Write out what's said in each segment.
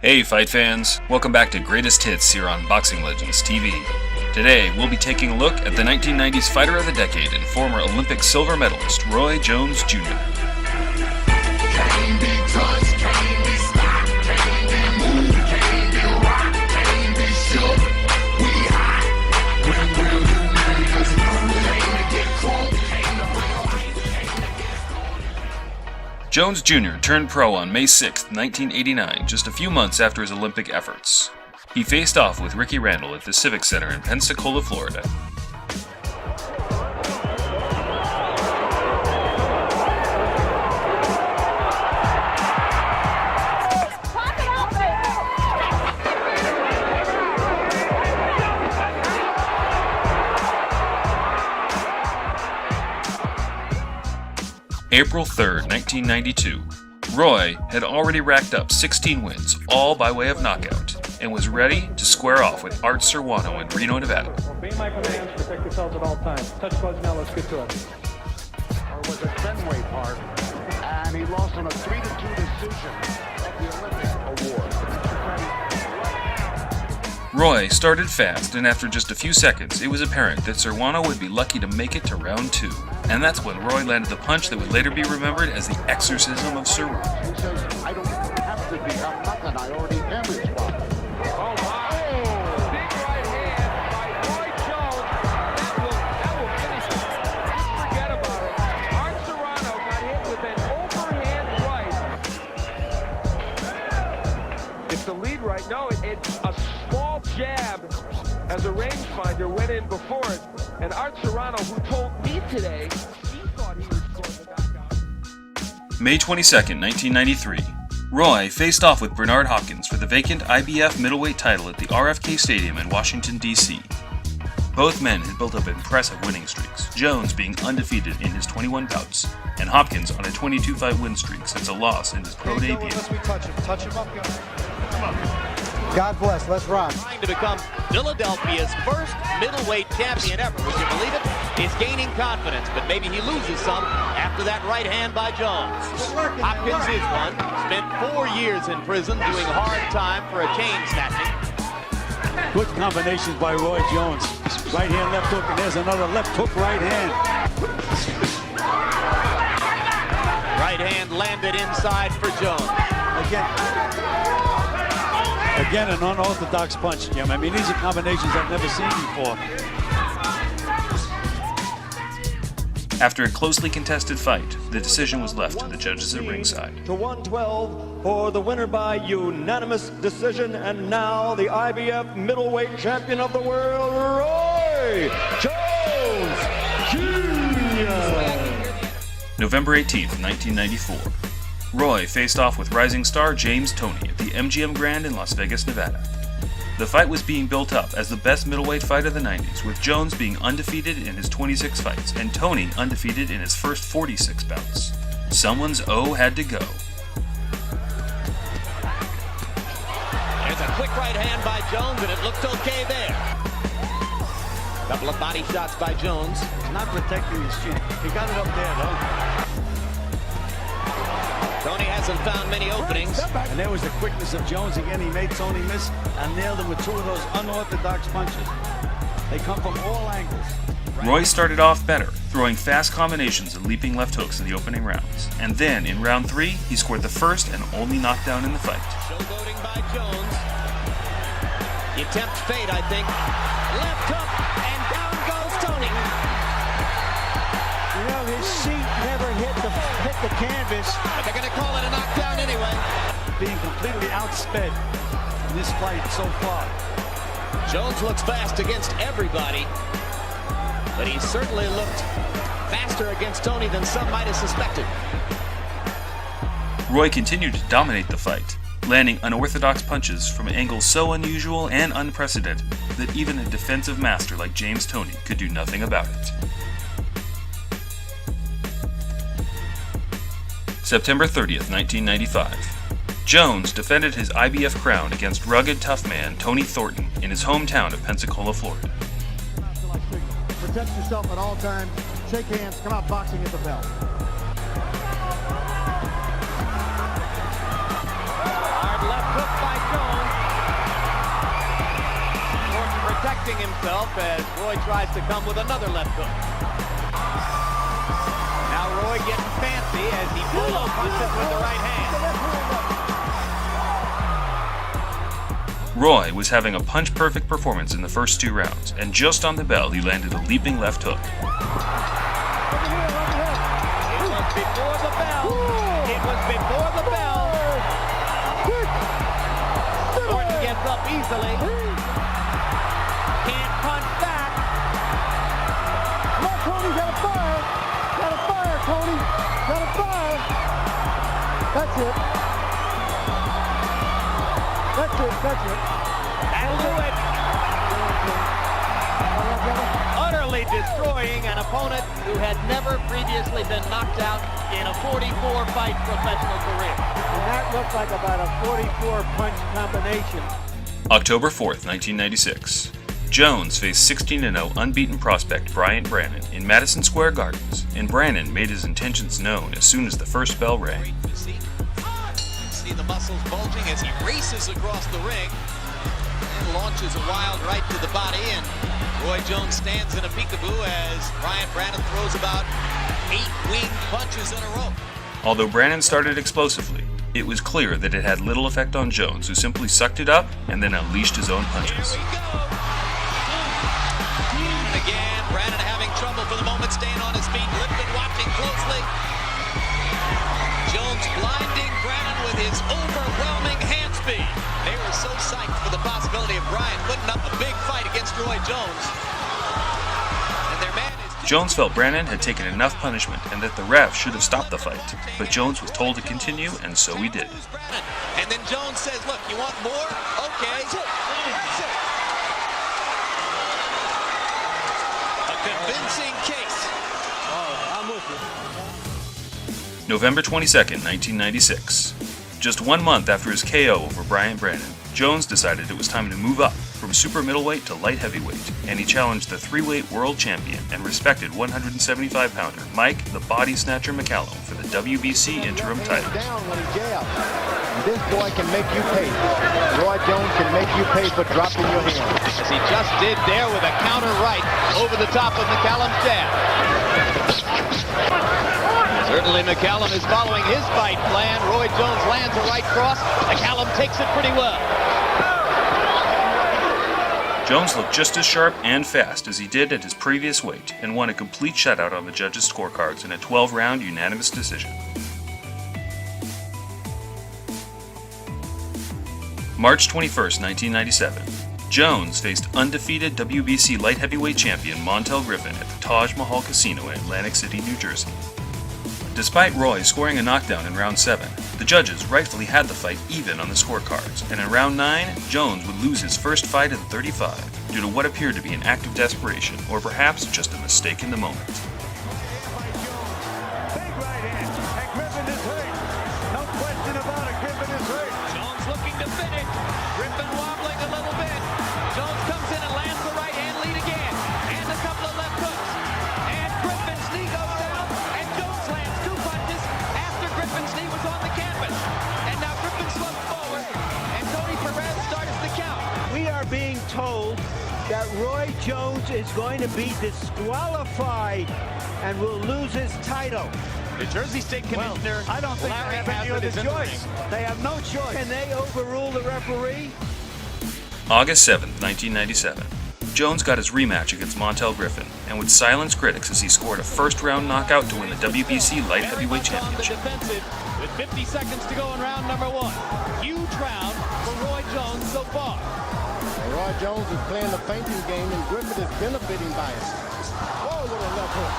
Hey fight fans, welcome back to Greatest Hits here on Boxing Legends TV. Today we'll be taking a look at the 1990s Fighter of the Decade and former Olympic silver medalist Roy Jones Jr. Jones Jr. turned pro on May 6, 1989, just a few months after his Olympic efforts. He faced off with Ricky Randall at the Civic Center in Pensacola, Florida. April 3, 1992. Roy had already racked up 16 wins, all by way of knockout, and was ready to square off with Art Serrano in Reno, Nevada. Obey my commands, protect yourselves at all times. Touch gloves now, let's get to it. Or was it Fenway Park, and he lost on a 3-2 decision of the Olympic Award. Roy started fast, and after just a few seconds, it was apparent that Serrano would be lucky to make it to round 2. And that's when Roy landed the punch that would later be remembered as the exorcism of Serrano. He says, I don't have to be up nothing, I already am his father. Oh, wow. Big right hand by Roy Jones. That will finish it. Just forget about it. Art Serrano got hit with an overhand right. It's the lead right. No, it's a small jab as a rangefinder went in before it. And Art Serrano, who told me today, he thought he was scoring the knockout. May 22, 1993. Roy faced off with Bernard Hopkins for the vacant IBF middleweight title at the RFK Stadium in Washington, D.C. Both men had built up impressive winning streaks, Jones being undefeated in his 21 bouts, and Hopkins on a 22-fight win streak since a loss in his pro debut. Unless we touch him. Touch him up, guys. Come on. God bless. Let's rock. Trying to become Philadelphia's first middleweight champion ever. Would you believe it? He's gaining confidence, but maybe he loses some after that right hand by Jones. Hopkins is one. Spent 4 years in prison doing hard time for a chain snatching. Good combinations by Roy Jones. Right hand, left hook, and there's another left hook, right hand. Right hand landed inside for Jones. Again, an unorthodox punch, Jim. I mean, these are combinations I've never seen before. After a closely contested fight, the decision was left to the judges at ringside. To 112 for the winner by unanimous decision, and now the IBF middleweight champion of the world, Roy Jones Jr. November 18th, 1994. Roy faced off with rising star James Toney at the MGM Grand in Las Vegas, Nevada. The fight was being built up as the best middleweight fight of the 90s, with Jones being undefeated in his 26 fights and Toney undefeated in his first 46 bouts. Someone's O had to go. There's a quick right hand by Jones, and it looked okay there. Couple of body shots by Jones. He's not protecting his chin. He got it up there, though. Toney hasn't found many openings. And there was the quickness of Jones again. He made Toney miss and nailed him with 2 of those unorthodox punches. They come from all angles. Roy started off better, throwing fast combinations and leaping left hooks in the opening rounds. And then, in round 3, he scored the first and only knockdown in the fight. Showboating by Jones. He tempts fate, I think. Left hook, and down goes Toney. You know, his seat never hit the canvas. But they're going to call it a knockdown anyway. Being completely outsped in this fight so far. Jones looks fast against everybody, but he certainly looked faster against Toney than some might have suspected. Roy continued to dominate the fight, landing unorthodox punches from angles so unusual and unprecedented that even a defensive master like James Toney could do nothing about it. September 30th, 1995. Jones defended his IBF crown against rugged tough man Tony Thornton in his hometown of Pensacola, Florida. Protect yourself at all times. Shake hands. Come out boxing at the bell. Hard left hook by Jones. protecting himself as Roy tries to come with another left hook. Now Roy getting fancy as he polo punches with the right hand. Roy was having a punch-perfect performance in the first 2 rounds, and just on the bell he landed a leaping left hook. It was before the bell. It was before the bell. Gordon gets up easily. Can't punch back. Come on, Tony, gotta fire. Gotta fire, Tony. Gotta fire. That's it. That's it. That's it. That'll do it. Utterly destroying an opponent who had never previously been knocked out in a 44-fight professional career. And that looked like about a 44-punch combination. October 4th, 1996. Jones faced 16-0 unbeaten prospect Bryant Brannon in Madison Square Gardens, and Brannon made his intentions known as soon as the first bell rang. See the muscles bulging as he races across the ring and launches a wild right to the body, and Roy Jones stands in a peekaboo as Bryant Brannon throws about 8 winged punches in a row. Although Brannon started explosively, it was clear that it had little effect on Jones, who simply sucked it up and then unleashed his own punches. Here we go. And again, Brannon having trouble for the moment, staying on his feet. Lipton watching closely. Jones blinding Brannon with his overwhelming hand speed. They were so psyched for the possibility of Bryant putting up a big fight against Roy Jones. And their man is... Jones felt Brannon had taken enough punishment and that the ref should have stopped the fight, but Jones was told to continue, and so he did. And then Jones says, look, you want more? Okay. A convincing case. I'm with you. November 22nd, 1996. Just 1 month after his KO over Bryant Brannon, Jones decided it was time to move up from super middleweight to light heavyweight, and he challenged the 3-weight world champion and respected 175-pounder Mike the Body Snatcher McCallum for the WBC interim title. Down when he jabs. This boy can make you pay. Roy Jones can make you pay for dropping your hand. As he just did there with a counter right over the top of McCallum's jab. Certainly McCallum is following his fight plan. Roy Jones lands a right cross. McCallum takes it pretty well. Jones looked just as sharp and fast as he did at his previous weight and won a complete shutout on the judges' scorecards in a 12-round unanimous decision. March 21st, 1997. Jones faced undefeated WBC light heavyweight champion Montel Griffin at the Taj Mahal Casino in Atlantic City, New Jersey. Despite Roy scoring a knockdown in round 7, the judges rightfully had the fight even on the scorecards, and in round 9, Jones would lose his first fight in 35 due to what appeared to be an act of desperation, or perhaps just a mistake in the moment. Big right hand. And Griffin is hurt. No question about it. Griffin is hurt. Jones looking to finish. Griffin wobbling a little bit. Jones comes in and lands the right hand lead again. And a couple of left hooks. And Griffin's knee goes down. And Jones lands 2 punches after Griffin's knee was on the canvas. And now Griffin slumps forward. And Tony Perez starts the count. We are being told that Roy Jones is going to be disqualified and will lose his title. The Jersey State Commissioner, I don't think Larry they have any other Hazzard, is in the choice. ring. They have no choice. Can they overrule the referee? August 7th, 1997. Jones got his rematch against Montel Griffin and would silence critics as he scored a first-round knockout to win the WBC light heavyweight championship. On the defensive with 50 seconds to go in round number 1. Huge round for Roy Jones so far. Roy Jones is playing the fainting game, and Griffin is benefiting by it. Oh, what a left hook.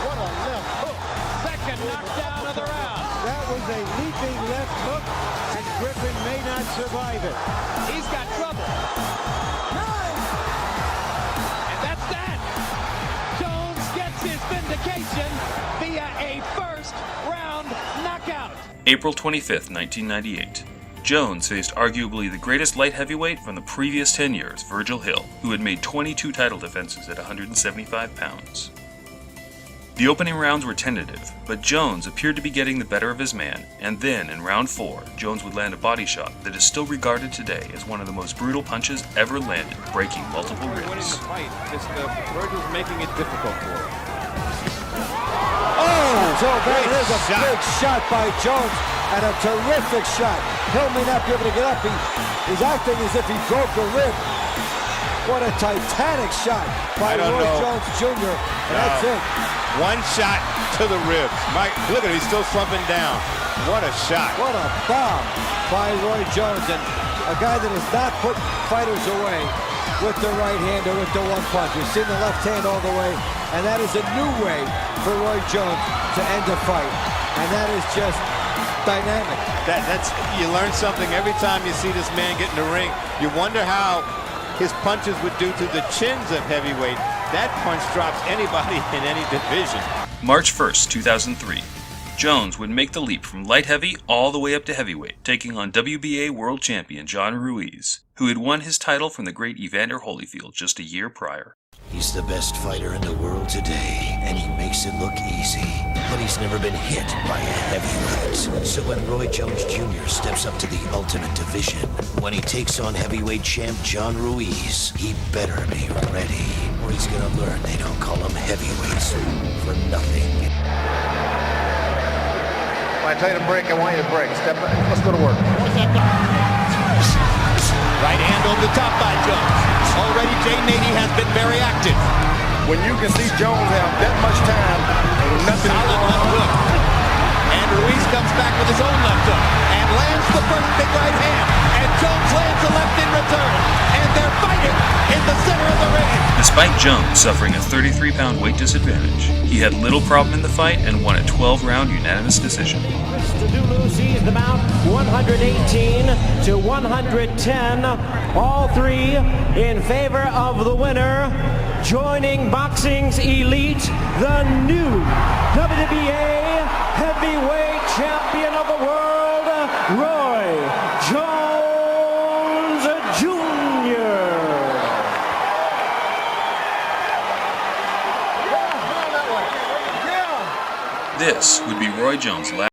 What a left hook. Second knockdown of the round. That was a leaping left hook, and Griffin may not survive it. He's got trouble. And that's that. Jones gets his vindication via a first-round knockout. April 25th, 1998. Jones faced arguably the greatest light heavyweight from the previous 10 years, Virgil Hill, who had made 22 title defenses at 175 pounds. The opening rounds were tentative, but Jones appeared to be getting the better of his man, and then in round 4, Jones would land a body shot that is still regarded today as one of the most brutal punches ever landed, breaking multiple ribs. Winning the fight, just Roy was making it difficult for him. Oh, so that is a big shot by Jones, and a terrific shot. Hill may not be able to get up. He's acting as if he broke a rib. What a titanic shot by Roy Jones Jr. And that's it. One shot to the ribs. Mike, look at him, he's still slumping down. What a shot. What a bomb by Roy Jones, and a guy that has not put fighters away with the right hand or with the one punch. We've seen the left hand all the way, and that is a new way for Roy Jones to end a fight. And that is just dynamic. That's you learn something every time you see this man get in the ring. You wonder how his punches would do to the chins of heavyweight. That punch drops anybody in any division. March 1st, 2003. Jones would make the leap from light heavy all the way up to heavyweight, taking on WBA world champion John Ruiz, who had won his title from the great Evander Holyfield just a year prior. He's the best fighter in the world today, and he makes it look easy. But he's never been hit by a heavyweight. So when Roy Jones Jr. steps up to the ultimate division, when he takes on heavyweight champ John Ruiz, he better be ready, or he's gonna learn they don't call him heavyweights for nothing. When I tell you to break, I want you to break. Step up. Let's go to work. Right hand over the top by Jones. Already Jay Nady has been very active. When you can see Jones have that much time, nothing. Solid left hook. And Ruiz comes back with his own left hook and lands the first big right hand. And Jones lands the left in return. And they're fighting in the center of the ring. Despite Jones suffering a 33-pound weight disadvantage, he had little problem in the fight and won a 12-round unanimous decision. Mr. Dulu sees the mount 118 to 110. All three in favor of the winner. Joining boxing's elite, the new WBA heavyweight champion of the world, Roy Jones Jr. This would be Roy Jones' last